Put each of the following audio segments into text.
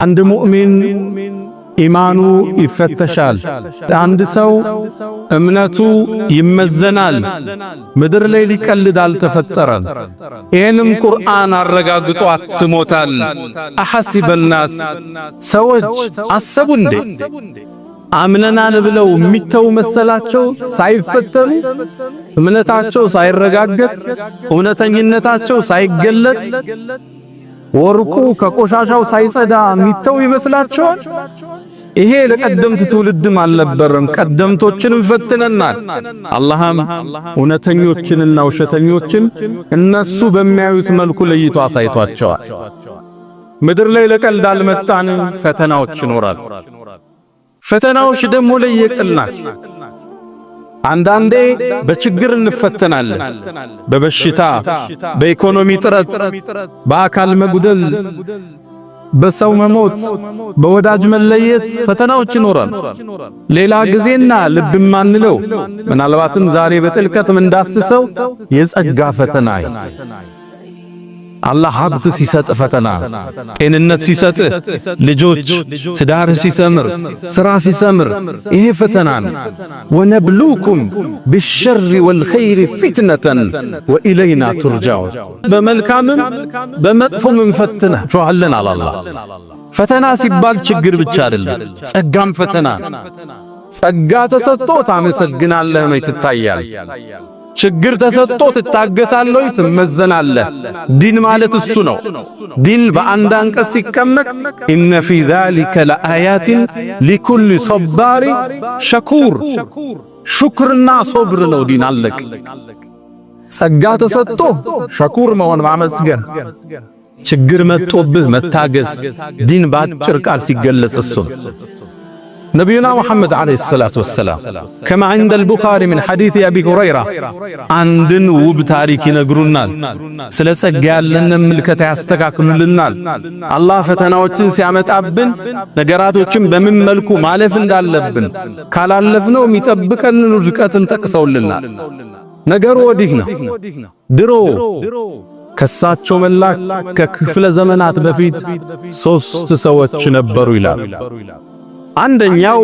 አንድ ሙእሚን ኢማኑ ይፈተሻል። አንድ ሰው እምነቱ ይመዘናል። ምድር ላይ ሊቀልድ አልተፈጠረም። ይህንም ቁርአን አረጋግጦ አትሞታል። አሐሲበ ናስ ሰዎች አሰቡ እንዴ አምነናል ብለው የሚተው መሰላቸው? ሳይፈተኑ እምነታቸው ሳይረጋገጥ እውነተኝነታቸው ሳይገለጥ ወርቁ ከቆሻሻው ሳይጸዳ የሚተው ይመስላቸዋል? ይሄ ለቀደምት ትውልድም አልነበረም። ቀደምቶችን ፈትነናል። አላህም እውነተኞችንና ውሸተኞችን እነሱ በሚያዩት መልኩ ለይቶ አሳይቷቸዋል። ምድር ላይ ለቀልድ አልመጣንም። ፈተናዎች ይኖራል። ፈተናዎች ደግሞ ለየቅል ናቸው። አንዳንዴ በችግር እንፈተናለን። በበሽታ፣ በኢኮኖሚ ጥረት፣ በአካል መጉደል፣ በሰው መሞት፣ በወዳጅ መለየት ፈተናዎች ይኖራል። ሌላ ጊዜና ልብ ማንለው ምናልባትም ዛሬ በጥልቀት እንዳስሰው የጸጋ ፈተና አላህ ሀብት ሲሰጥ ፈተና፣ ጤንነት ሲሰጥ፣ ልጆች ትዳር ሲሰምር፣ ስራ ሲሰምር ይሄ ፈተና ነው። ወነብሉኩም ቢሸሪ ወልኸይሪ ፊትነተን ወኢለይና ቱርጃዑን። በመልካምም በመጥፎም እንፈትናችኋለን አለ አላህ። ፈተና ሲባል ችግር ብቻ አይደለም፣ ጸጋም ፈተና። ጸጋ ተሰጥቶ ታመሰግናለህ ነው ትታያል። ችግር ተሰጥቶ ትታገሳለህ፣ ትመዘናለህ። ዲን ማለት እሱ ነው። ዲን በአንድ አንቀጽ ሲቀመጥ ኢነ ፊ ዛሊከ ለአያቲን ሊኩሊ ሶባሪ ሸኩር፣ ሹክርና ሶብር ነው ዲን። አለቅ ጸጋ ተሰጥቶ ሸኩር መሆን ማመስገን፣ ችግር መጥቶብህ መታገስ። ዲን በአጭር ቃል ሲገለጽ እሱ ነቢዩና ሙሐመድ ዓለይሂ ሰላቱ ወሰላም ከማ ዐንደ አልቡኻሪ ምን ሐዲስ አቢ ሁረይራ አንድን ውብ ታሪክ ይነግሩናል። ስለ ጸጋ ያለንን ምልከታ ያስተካክሉልናል። አላህ ፈተናዎችን ሲያመጣብን ነገራቶችን በምን መልኩ ማለፍ እንዳለብን ካላለፍነው የሚጠብቀንን ውድቀትን ጠቅሰውልናል። ነገሩ ወዲህ ነው። ድሮ ከሳቸው መላክ ከክፍለ ዘመናት በፊት 3 ሰዎች ነበሩ ይላል። አንደኛው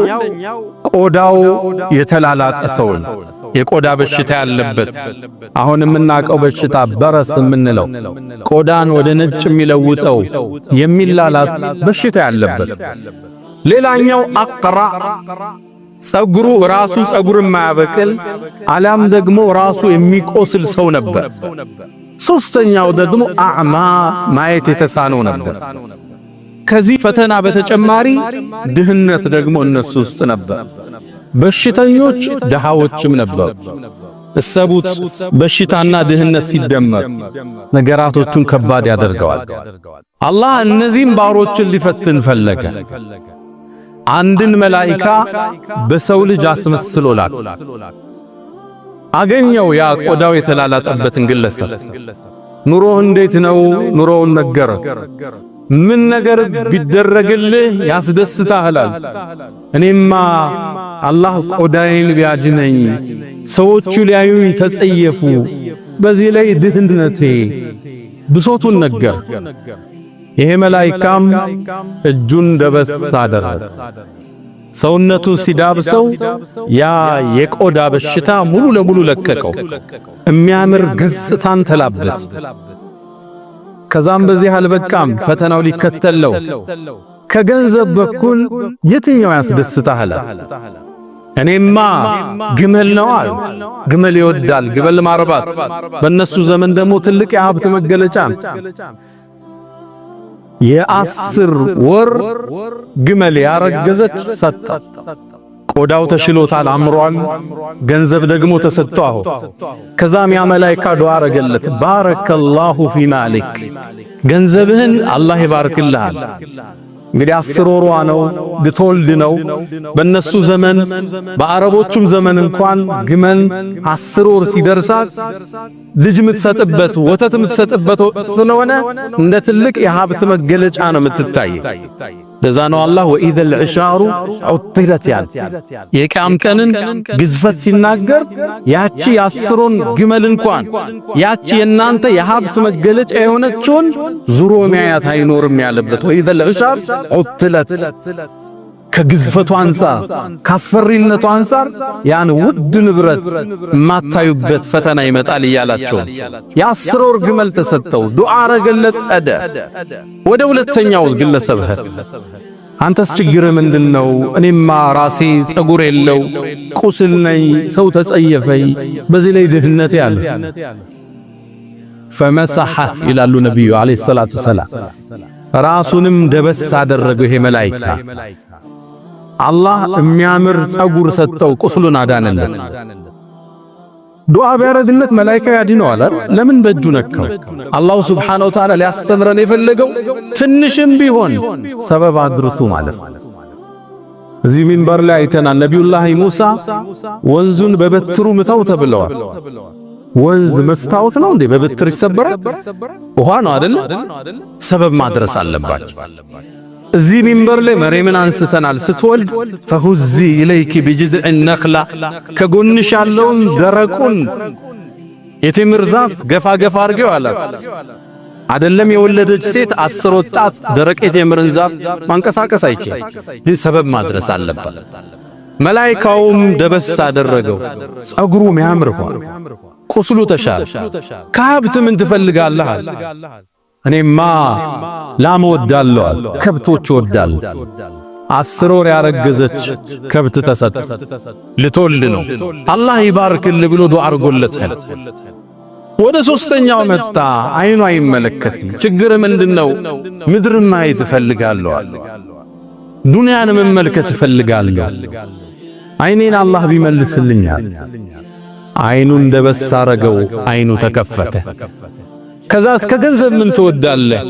ቆዳው የተላላጠ ሰው፣ የቆዳ በሽታ ያለበት፣ አሁን የምናውቀው በሽታ በረስ የምንለው ቆዳን ወደ ነጭ የሚለውጠው የሚላላጥ በሽታ ያለበት። ሌላኛው አቅራ፣ ጸጉሩ ራሱ ጸጉር የማያበቅል አላም ደግሞ ራሱ የሚቆስል ሰው ነበር። ሶስተኛው ደግሞ አዕማ፣ ማየት የተሳነው ነበር። ከዚህ ፈተና በተጨማሪ ድህነት ደግሞ እነሱ ውስጥ ነበር። በሽተኞች ደሃዎችም ነበሩ። እሰቡት፣ በሽታና ድህነት ሲደመር ነገራቶቹን ከባድ ያደርገዋል። አላህ እነዚህም ባሮችን ሊፈትን ፈለገ። አንድን መላኢካ በሰው ልጅ አስመስሎ ላከ። አገኘው ያ ቆዳው የተላላጠበትን ግለሰብ። ኑሮህ እንዴት ነው? ኑሮውን ነገረ። ምን ነገር ቢደረግልህ ያስደስታል? እኔማ አላህ ቆዳዬን ቢያድነኝ ሰዎቹ ሊያዩኝ ተጸየፉ፣ በዚህ ላይ ድህነቴ ብሶቱን ነገር። ይሄ መላኢካም እጁን ደበስ አደረገ። ሰውነቱ ሲዳብሰው ያ የቆዳ በሽታ ሙሉ ለሙሉ ለቀቀው። የሚያምር ገጽታን ተላበሰ። ከዛም በዚህ አልበቃም፣ ፈተናው ሊከተለው። ከገንዘብ በኩል የትኛው ያስደስታል? እኔማ ግመል ነው አለ። ግመል ይወዳል፣ ግመል ማርባት በእነሱ ዘመን ደግሞ ትልቅ የሀብት መገለጫ። የ10 ወር ግመል ያረገዘች ሰጣ። ቆዳው ተሽሎታል፣ አምሯል፣ ገንዘብ ደግሞ ተሰጥቷል። ከዛም ያ መላኢካ ዱዓ አረገለት፣ ባረከላሁ ፊ ማሊክ፣ ገንዘብህን አላህ ይባርክልሃል። እንግዲህ 10 ወሯ ነው፣ ልትወልድ ነው። በእነሱ ዘመን በአረቦቹም ዘመን እንኳን ግመል 10 ወር ሲደርሳት ልጅ የምትሰጥበት ወተት የምትሰጥበት ስለሆነ እንደ ትልቅ የሀብት መገለጫ ነው የምትታይ። ለዛ ነው አላህ ወኢዘል ዒሻሩ ዑጥለት ያለ የቂያም ቀንን ግዝፈት ሲናገር ያቺ የአስሩን ግመል እንኳን ያቺ የናንተ የሀብት መገለጫ የሆነችውን ዙሮ ሚያያት አይኖርም ያለበት ወኢዘል ዒሻር ዑጥለት ከግዝፈቱ አንፃር ካስፈሪነቱ አንፃር ያን ውድ ንብረት ማታዩበት ፈተና ይመጣል እያላቸው የአስር ወር ግመል ተሰጠው ዱዓ አረገለት አደ ወደ ሁለተኛው ግለሰብ አንተስ ችግር ምንድነው? እኔማ ራሴ ጸጉር የለው ቁስል ነኝ፣ ሰው ተጸየፈኝ፣ በዚህ ላይ ድህነት ያለ ፈመሰሐ ይላሉ ነብዩ አለይሂ ሰላቱ ሰላም። ራሱንም ደበስ አደረገው ይሄ መላእክታ አላህ የሚያምር ጸጉር ሰጠው፣ ቁስሉን አዳነለት። ዱዓ ቢያረግለት መላእክታ ያድነዋል አይደል? ለምን በእጁ ነካው? አላሁ ሱብሓነሁ ወተዓላ ሊያስተምረን የፈለገው ትንሽም ቢሆን ሰበብ አድርሱ ማለት ነው። እዚህ ሚንበር ላይ አይተናል። ነቢዩላህ ሙሳ ወንዙን በበትሩ ምታው ተብለዋል። ወንዝ መስታወት ነው እንዴ? በበትር ይሰበራል? ውሃ ነው አይደል? ሰበብ ማድረስ አለባቸው። እዚህ ሚንበር ላይ መሬምን አንስተናል። ስትወልድ ፈሁዚ ኢለይኪ ቢጅዝዕ ነኽላ ከጎንሽ ያለውን ደረቁን የቴምር ዛፍ ገፋ ገፋ አርገው አላት። አይደለም የወለደች ሴት 10 ወጣት ደረቅ የቴምርን ዛፍ ማንቀሳቀስ አይችልም። ሰበብ ማድረስ አለባት። መላእክታውም ደበስ አደረገው፣ ጸጉሩ ሚያምር ሆነ፣ ቁስሉ ተሻለ። ከሀብት ምን ትፈልጋለህ? እኔማ ላም ወዳለሁ፣ ከብቶች ወዳለሁ። 10 ወር ያረገዘች ከብት ተሰጠ። ልትወልድ ነው። አላህ ይባርክል ብሎ ዱዓ አርጎለታል። ወደ ሶስተኛው መጣ። አይኑ አይመለከትም። ችግር ምንድነው? ምድር ማየት እፈልጋለሁ፣ ዱንያን መመልከት እፈልጋለሁ። አይኔን አላህ ቢመልስልኛል። አይኑን ደበስ አረገው፣ አይኑ ተከፈተ። ከዛ እስከ ገንዘብ ምን ትወዳለህ?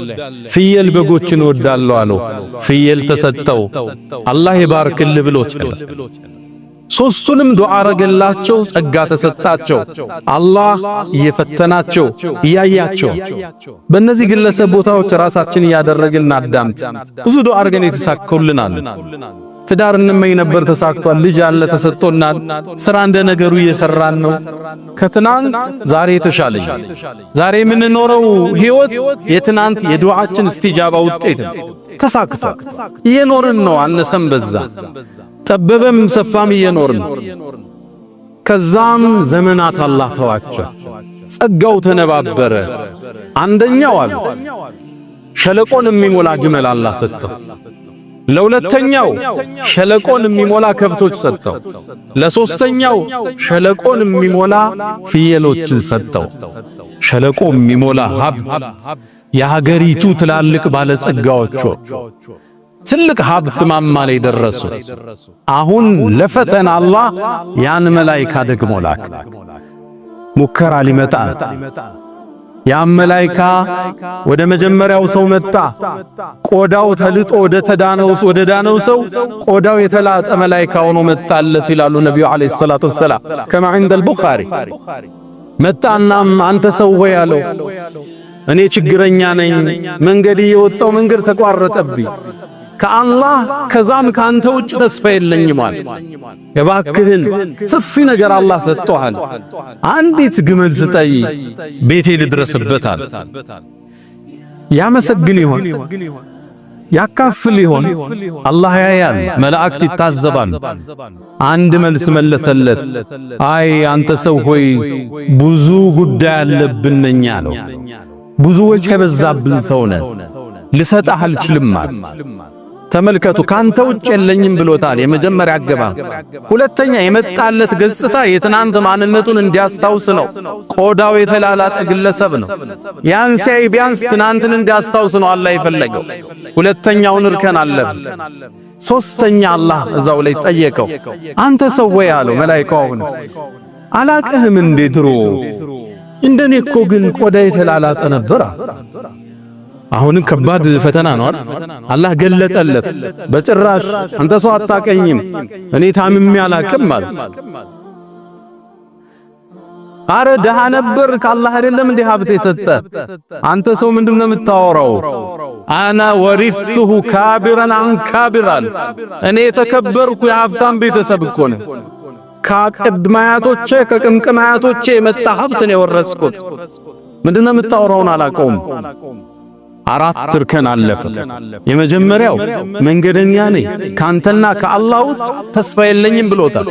ፍየል በጎችን ወዳለሁ አለው። ፍየል ተሰጠው። አላህ ይባርክልህ ብሎት ሶስቱንም ዱዓ አረገላቸው፣ ጸጋ ተሰጣቸው። አላህ እየፈተናቸው እያያቸው። በእነዚህ ግለሰብ ቦታዎች ራሳችን እያደረግን አዳምጥ። ብዙ ዱዓ አርገን የተሳካውልናል። ትዳር እንመኝ ነበር፣ ተሳክቷል። ልጅ አለ ተሰጥቶናል። ስራ እንደ ነገሩ እየሰራን ነው። ከትናንት ዛሬ ተሻለኝ። ዛሬ የምንኖረው ህይወት የትናንት የዱዓችን እስቲጃባ ውጤት ነው። ተሳክቷል። እየኖርን ነው። አነሰም በዛ ጠበበም ሰፋም እየኖርን። ከዛም ዘመናት አላህ ተዋቸው። ጸጋው ተነባበረ። አንደኛው አለ ሸለቆን የሚሞላ ግመል አላህ ሰጠው። ለሁለተኛው ሸለቆን የሚሞላ ከብቶች ሰጠው። ለሶስተኛው ሸለቆን የሚሞላ ፍየሎችን ሰጠው። ሸለቆ የሚሞላ ሀብት የሀገሪቱ ትላልቅ ባለጸጋዎች ትልቅ ሀብት ማማ ላይ ደረሱ። አሁን ለፈተና አላህ ያን መላእክታ ደግሞ ላክ። ሙከራ ሊመጣ ያን መላእክታ ወደ መጀመሪያው ሰው መጣ። ቆዳው ተልጦ ወደ ዳነው ሰው ቆዳው የተላጠ መላእክታ ሆኖ መጣለት ይላሉ ነብዩ አለይሂ ሰላቱ ወሰላም ከማ عند البخاري። መጣናም አንተ ሰው ሆይ አለው፣ እኔ ችግረኛ ነኝ፣ መንገድ የወጣው መንገድ ተቋረጠብኝ፣ ከአላህ ከዛም ካንተ ውጭ ተስፋ የለኝም አለ። የባክህን ሰፊ ነገር አላህ ሰጥቶሃል፣ አንዲት ግመል ስጠይ ቤቴ ልድረስበት አለ። ያመሰግን ይሆን? ያካፍል ይሆን? አላህ ያያል፣ መላእክት ይታዘባሉ። አንድ መልስ መለሰለት፣ አይ አንተ ሰው ሆይ ብዙ ጉዳይ አለብን ነኝ አለው። ብዙ ወጪ የበዛብን ሰው ነን፣ ልሰጥህ አልችልም አለ። ተመልከቱ፣ ካንተ ውጭ የለኝም ብሎታል። የመጀመሪያ አገባ። ሁለተኛ የመጣለት ገጽታ የትናንት ማንነቱን እንዲያስታውስ ነው። ቆዳው የተላላጠ ግለሰብ ነው። ያን ሲያይ ቢያንስ ትናንትን እንዲያስታውስ ነው አላህ የፈለገው። ሁለተኛውን እርከን አለብ። ሶስተኛ አላህ እዛው ላይ ጠየቀው፣ አንተ ሰው ወይ አለው መላእክታውን፣ አላቅህም እንዴ ድሮ እንደኔ እኮ ግን ቆዳ የተላላጠ ነበር። አሁንም ከባድ ፈተና ነው አይደል? አላህ ገለጠለት። በጭራሽ አንተ ሰው አታቀኝም፣ እኔ ታምሜ አላቅም ማለት። አረ ደሃ ነበር ከአላህ አይደለም እንዴ ሀብት የሰጠ? አንተ ሰው ምንድነው የምታወራው? አና ወሪثሁ ካቢራን አን ካቢራን እኔ የተከበርኩ የሀብታም ቤተሰብ እኮ ነኝ። ከቅድማያቶቼ ከቅምቅማያቶቼ የመጣ ሀብት ነው የወረስኩት። ምንድነው የምታወራውን አላቀውም። አራት እርከን አለፈ። የመጀመሪያው መንገደኛ ነኝ ካንተና ከአላህ ውጭ ተስፋ የለኝም ብሎታል።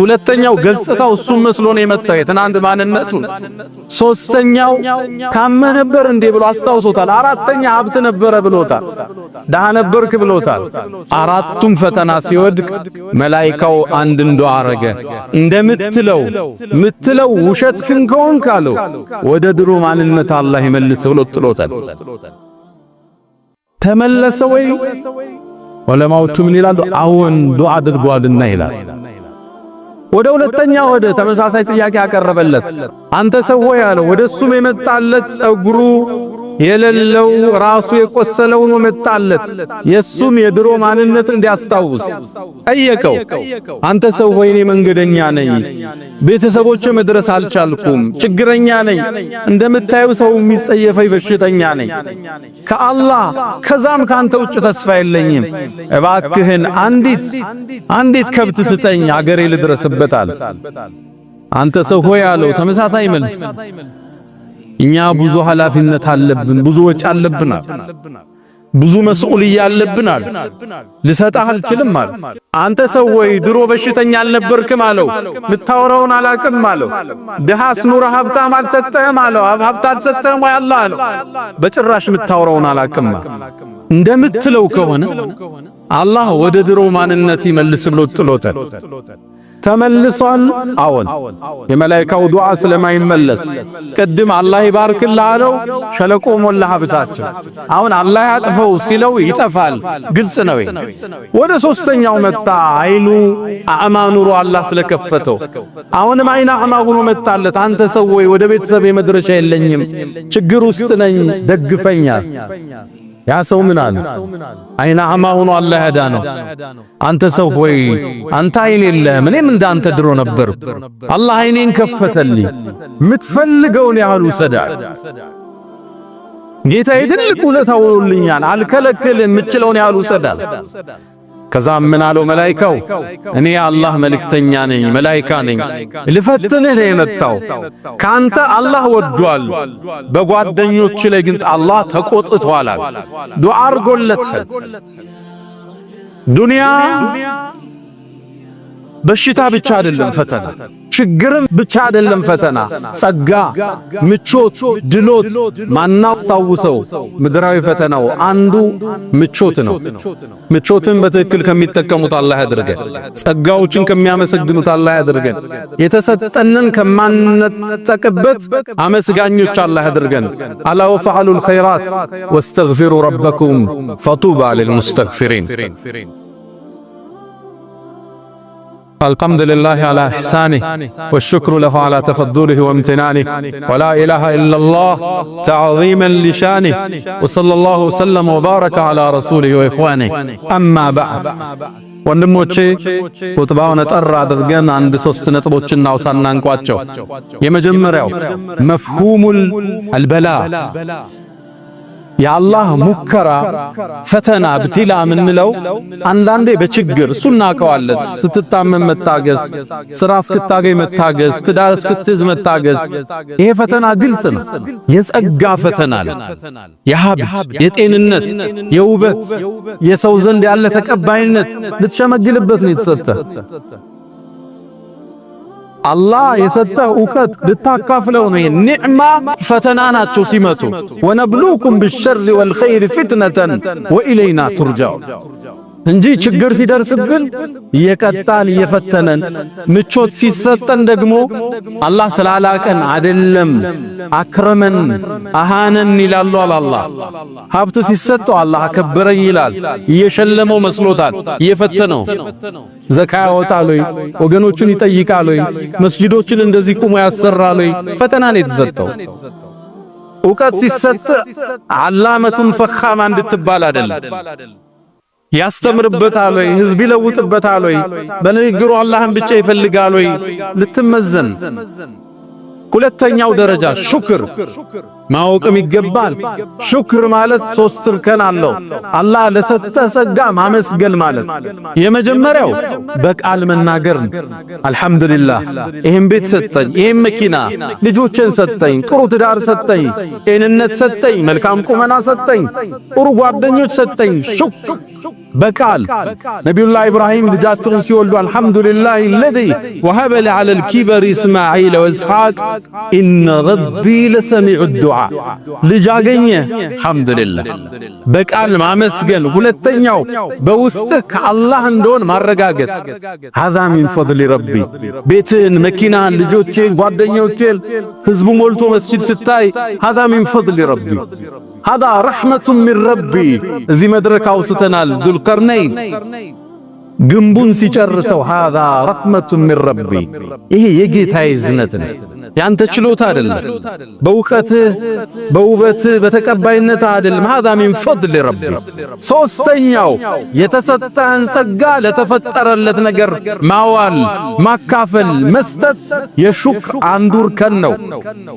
ሁለተኛው ገጽታው እሱም መስሎ ነው የመጣው የትናንት ማንነቱን። ሶስተኛው ታመ ነበር እንዴ ብሎ አስታውሶታል። አራተኛ ሀብት ነበረ ብሎታል። ደሃ ነበርክ ብሎታል። አራቱም ፈተና ሲወድቅ መላኢካው አንድ እንዶ አረገ። እንደምትለው ውሸትክን ከሆንክ አለው ወደ ድሮ ማንነት አላህ ይመልሰው ብሎ ጥሎታል። ተመለሰ ወይ? ዑለማዎቹ ምን ይላሉ? አዎን ዱዓ አድርጓልና ይላል። ወደ ሁለተኛ ወደ ተመሳሳይ ጥያቄ ያቀረበለት አንተ ሰው ሆይ አለው። ወደሱም የመጣለት ጸጉሩ የሌለው ራሱ የቆሰለው ነው መጣለት። የሱም የድሮ ማንነት እንዲያስታውስ ጠየቀው። አንተ ሰው ሆይ እኔ መንገደኛ ነኝ፣ ቤተሰቦቼ መድረስ አልቻልኩም፣ ችግረኛ ነኝ፣ እንደምታዩ ሰው የሚጸየፈኝ በሽተኛ ነኝ፣ ከአላህ ከዛም ካንተ ውጭ ተስፋ የለኝም፣ እባክህን አንዲት ከብት ስጠኝ አገሬ ልድረስበታል። አንተ ሰው ሆይ አለው ተመሳሳይ መልስ። እኛ ብዙ ኃላፊነት አለብን፣ ብዙ ወጪ አለብናል፣ ብዙ መስኡልያ አለብናል፣ ልሰጣህ አልችልም አለው። አንተ ሰው ወይ ድሮ በሽተኛ አልነበርክም አለው። ምታወራውን አላቅም አለው። ድሃስ ኑሮ ሀብታም አልሰጠህም አለው። ሀብት አልሰጠህም ወይ አላህ አለው። በጭራሽ ምታወራውን አላቅም። እንደምትለው ከሆነ አላህ ወደ ድሮ ማንነት ይመልስ ብሎ ጥሎታል። ተመልሷል። አዎን የመላእክቱ ዱዓ ስለማይመለስ ቅድም አላህ ይባርክልህ አለው። ሸለቆ ሞላ ሀብታቸው። አሁን አላህ ያጥፈው ሲለው ይጠፋል። ግልጽ ነው። ወደ ሶስተኛው መጣ። አይኑ አዕማ ኑሮ አላህ ስለከፈተው አሁንም አይና አዕማ ሆኖ መጣለት። አንተ ሰው ወይ ወደ ቤተሰብ የመድረሻ የለኝም፣ ችግር ውስጥ ነኝ፣ ደግፈኛል። ያ ሰው ምን አለ? አይና አዕማ ሆኖ አላህ ያዳነው። አንተ ሰው ሆይ አንተ አይን የለህም፣ እኔም እንዳንተ ድሮ ነበር፣ አላህ አይኔን ከፈተልኝ፣ ምትፈልገውን ያህል ውሰዳል። ጌታዬ ትልቅ ውለታ ውሎልኛል፣ አልከለክልም፣ የምችለውን ያህል ውሰዳል። ከዛም ምን አለው መላኢካው? እኔ አላህ መልእክተኛ ነኝ፣ መላኢካ ነኝ፣ ልፈትንህ ነው የመጣው። ካንተ አላህ ወዷል፣ በጓደኞች ላይ ግን አላህ ተቆጥቷል። ዱዓ አርጎለታል። ዱንያ በሽታ ብቻ አይደለም ፈተና፣ ችግርም ብቻ አይደለም ፈተና፣ ጸጋ፣ ምቾት፣ ድሎት ማናስታውሰው ምድራዊ ፈተናው አንዱ ምቾት ነው። ምቾትን በትክክል ከሚጠቀሙት አላህ ያድርገን። ጸጋዎችን ከሚያመሰግኑት አላህ ያድርገን። የተሰጠንን ከማንጠቅበት አመስጋኞች አላህ ያድርገን። አላ ወፈዐሉል ኸይራት ወስተግፊሩ ረበኩም ፈጡባ ሊልሙስተግፊሪን። الحمد لله على إحسانه والشكر له على تفضله وامتنانه ولا إله إلا الله تعظيما لشانه وصلى الله وسلم وبارك على رسوله وإخوانه أما بعد ወንድሞቼ ኹጥባውን ጠራ አድርገን አንድ ሶስት ነጥቦችን እናውሳና እንቋጨው። የመጀመሪያው መፍሁሙል አልበላ የአላህ ሙከራ ፈተና ብቲላ ምንለው አንዳንዴ በችግር እሱና እናውቀዋለን። ስትታመም መታገዝ፣ ስራ እስክታገኝ መታገዝ፣ ትዳር እስክትይዝ መታገዝ፣ ይሄ ፈተና ግልጽ ነው። የጸጋ ፈተና ነው። የሀብት፣ የጤንነት፣ የውበት፣ የሰው ዘንድ ያለ ተቀባይነት ልትሸመግልበት ነው የተሰጠ። አላህ የሰጠህ ዕውቀት ልታካፍለው ነው። ኒዕማ ፈተና ናቸው ሲመጡ። ወነብሉኩም ቢሸሪ ወልኸይሪ ፊትነተን ወኢለይና ቱርጃው እንጂ ችግር ሲደርስብን እየቀጣን እየፈተነን፣ ምቾት ሲሰጠን ደግሞ አላህ ስላላቀን አይደለም አክረመን አሃነን ይላሉ። አላህ ሀብት ሲሰጠው አላህ አከበረኝ ይላል። እየሸለመው መስሎታል፣ እየፈተነው። ዘካ ያወጣል ወይ? ወገኖቹን ይጠይቃል ወይ? መስጂዶችን እንደዚህ ቁሞ ያሰራል ወይ? ፈተና ነው የተሰጠው። ዕውቀት ሲሰጥ ዓላመቱን ፈኻማ እንድትባል አይደለም። ያስተምርበታል ወይ? ህዝብ ይለውጥበታል ወይ? በንግግሩ አላህን ብቻ ይፈልጋል ወይ? ልትመዘን ሁለተኛው ደረጃ ሹክር ማወቅም ይገባል። ሹክር ማለት 3 እርከን አለው። አላህ ለሰጠ ጸጋ ማመስገን ማለት የመጀመሪያው በቃል መናገር ነው። አልሐምዱሊላህ ይሄን ቤት ሰጠኝ፣ ይሄን መኪና፣ ልጆችን ሰጠኝ፣ ጥሩ ትዳር ሰጠኝ፣ ጤንነት ሰጠኝ፣ መልካም ቁመና ሰጠኝ፣ ጥሩ ጓደኞች ሰጠኝ። ሹክር በቃል ነቢዩላህ ኢብራሂም ልጃቸውን ሲወልዱ አልሐምዱሊላህ الذي وهب لي على الكبر إسماعيل وإسحاق إن ربي لسميع الدعاء ልጅ አገኘ አልሐምዱሊላህ በቃል ማመስገን። ሁለተኛው በውስጥህ ከአላህ እንደሆነ ማረጋገጥ هذا من فضل ربي ቤትን፣ መኪናን፣ ልጆችን፣ ጓደኞችን ህዝቡ ሞልቶ መስጂድ ስታይ هذا من فضل ربي هذا رحمة من ربي እዚህ መድረክ አውስተናል ዱልቀርነይን ግንቡን ሲጨርሰው هذا رحمة من ربي ይሄ የጌታዬ እዝነት ነው። ያንተ ችሎታ አይደለም፣ በእውቀትህ በውበትህ በተቀባይነት አይደለም። هذا من فضل ربي። ሶስተኛው የተሰጠህን ጸጋ ለተፈጠረለት ነገር ማዋል፣ ማካፈል፣ መስጠት የሹክር አንዱ እርከን ነው።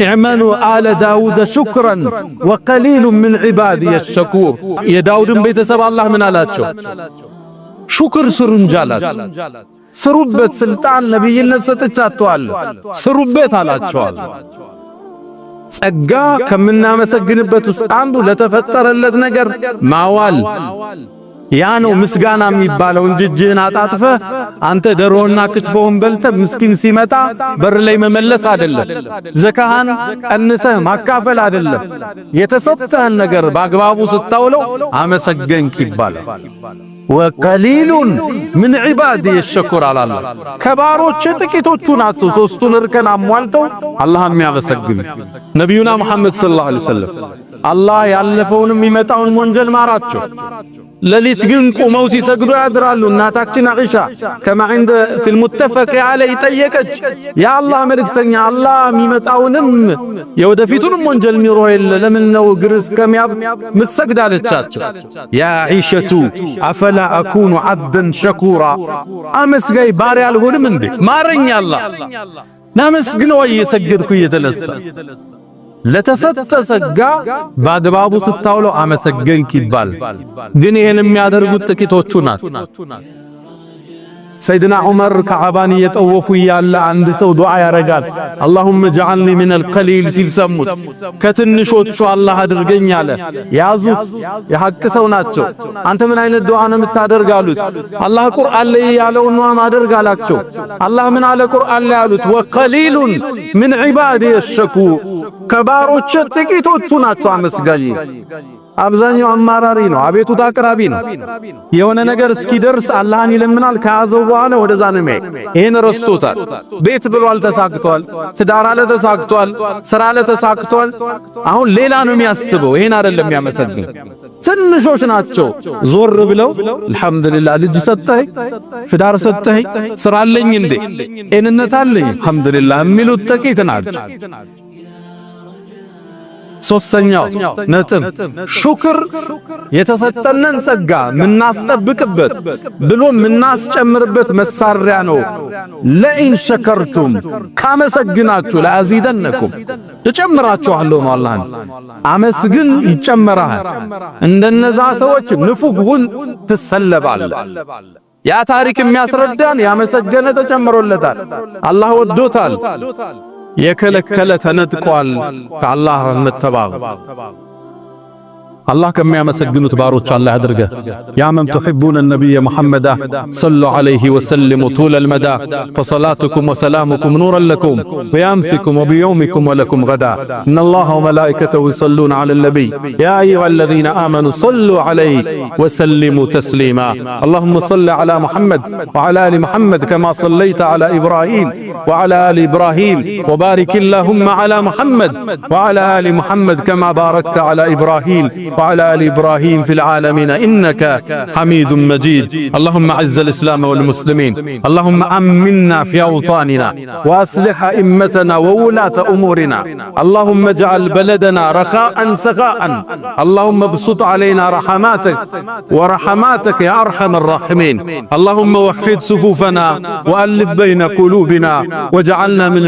اعملوا آل داود شكرا وقليل من عبادي الشكور። የዳውድን ቤተሰብ አላህ ምን አላቸው? ሹክር ስሩ እንጂ አላቸው። ስሩበት፣ ስልጣን ነብይነት ሰጥቻችኋለሁ ስሩበት አላቸዋል። ጸጋ ከምናመሰግንበት ውስጥ አንዱ ለተፈጠረለት ነገር ማዋል ያ ነው ምስጋና የሚባለው እንጂ እጅህን አጣጥፈህ አንተ ደሮና ክትፎውን በልተህ ምስኪን ሲመጣ በር ላይ መመለስ አይደለም። ዘካህን ቀንሰህ ማካፈል አይደለም። የተሰጠህን ነገር በአግባቡ ስታውለው አመሰገንክ ይባላል። ወቀሊሉን ምን ዒባዲ የሸኩር አላለ። ከባሮች ጥቂቶቹ ናቸው ሶስቱን እርከን አሟልተው አላህ የሚያመሰግኑ። ነቢዩና ሙሐመድ ሰለላሁ ዐለይሂ ወሰለም አላህ ያለፈውንም የሚመጣውን ወንጀል ማራቸው። ሌሊት ግን ቆመው ሲሰግዱ ያድራሉ። እናታችን አይሻ ከማ عند في المتفق عليه ጠየቀች፣ ያ አላህ መልእክተኛ አላህ የሚመጣውንም የወደፊቱንም ወንጀል ሚሮህ የለ ለምን ነው እግር እስከሚያብጥ ምትሰግድ አለቻቸው። ያ አይሸቱ አፈላ አኩኑ عبدا شكورا አመስጋይ ባሪያ አልሆንም እንዴ? ማረኝ አላህ ናመስግነው እየሰገድኩ እየተለሳ ለተሰጠ ጸጋ በአግባቡ ስታውለው አመሰገንክ ይባል። ግን ይሄን የሚያደርጉት ጥቂቶቹ ናቸው። ሰይድና ዑመር ከዓባን እየጠወፉ ያለ አንድ ሰው ዱዓ ያረጋል። አላሁመ ጀዐልኒ ሚነል ቀሊል ሲል ሰሙት። ከትንሾቹ አላህ አድርገኝ አለ። ያዙት፣ የሐቅ ሰው ናቸው። አንተ ምን አይነት ዱዓ ነው የምታደርግ አሉት። አላህ ቁርአን ላይ ያለውን ነው ማደርግ አላቸው። አላህ ምን አለ ቁርአን ላይ አሉት? ወቀሊሉን ሚን ዒባዲ የሸኩር ከባሮች ጥቂቶቹ ናቸው አመስጋኝ። አብዛኛው አማራሪ ነው፣ አቤቱታ አቅራቢ ነው። የሆነ ነገር እስኪደርስ አላህን ይለምናል። ከያዘው በኋላ ወደዛ ነው የሚሄድ። ይሄን ረስቶታል። ቤት ብሏል ተሳክቷል፣ ትዳር አለ ተሳክቷል፣ ስራ አለ ተሳክቷል። አሁን ሌላ ነው የሚያስበው፣ ይሄን አይደለም የሚያመሰግን። ትንሾች ናቸው ዞር ብለው አልሐምዱሊላህ ልጅ ሰጠኸኝ፣ ትዳር ሰጠኸኝ፣ ስራ አለኝ እንዴ ጤንነት አለኝ አልሐምዱሊላህ የሚሉት ጥቂት ናቸው። ሶስተኛው ነጥብ ሹክር የተሰጠንን ጸጋ ምናስጠብቅበት ብሎ ምናስጨምርበት መሳሪያ ነው። ለኢን ሸከርቱም ካመሰግናችሁ ለአዚደነኩም እጨምራችኋለሁ ነው። አላህን አመስግን ይጨመራል። እንደነዛ ሰዎች ንፉግሁን ትሰለባለህ። ያ ታሪክ የሚያስረዳን ያመሰገነ ተጨምሮለታል፣ አላህ ወዶታል። የከለከለ ተነጥቋል ከአላህ መተባበር። الله كم يمسجنوا تبارك الله أدرجه يا من تحبون النبي محمد صلوا عليه وسلم طول المدى فصلاتكم وسلامكم نورا لكم ويامسكم وبيومكم ولكم غدا إن الله وملائكته يصلون على النبي يا أيها الذين آمنوا صلوا عليه وسلموا تسليما اللهم صل على محمد وعلى آل محمد كما صليت على إبراهيم وعلى آل إبراهيم وبارك اللهم على محمد وعلى آل محمد كما باركت على إبراهيم وعلى آل إبراهيم في العالمين إنك حميد مجيد اللهم أعز الإسلام والمسلمين اللهم أمنا في أوطاننا وأصلح أئمتنا وولاة أمورنا اللهم اجعل بلدنا رخاء سخاء اللهم ابسط علينا رحماتك يا أرحم الراحمين اللهم وحد صفوفنا وألف بين قلوبنا وجعلنا من